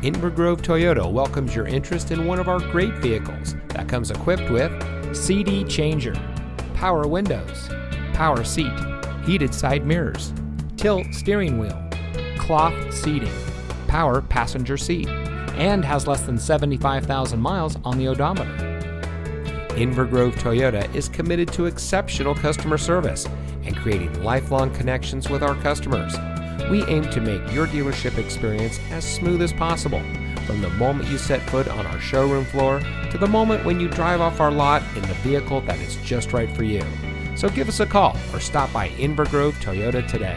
Inver Toyota welcomes your interest in one of our great vehicles that comes equipped with CD changer, power windows, power seat, heated side mirrors, tilt steering wheel, cloth seating, power passenger seat, and has less than 75,000 miles on the odometer. Inver Toyota is committed to exceptional customer service and creating lifelong connections with our customers. We aim to make your dealership experience as smooth as possible, from the moment you set foot on our showroom floor to the moment when you drive off our lot in the vehicle that is just right for you. So give us a call or stop by Inver Toyota today.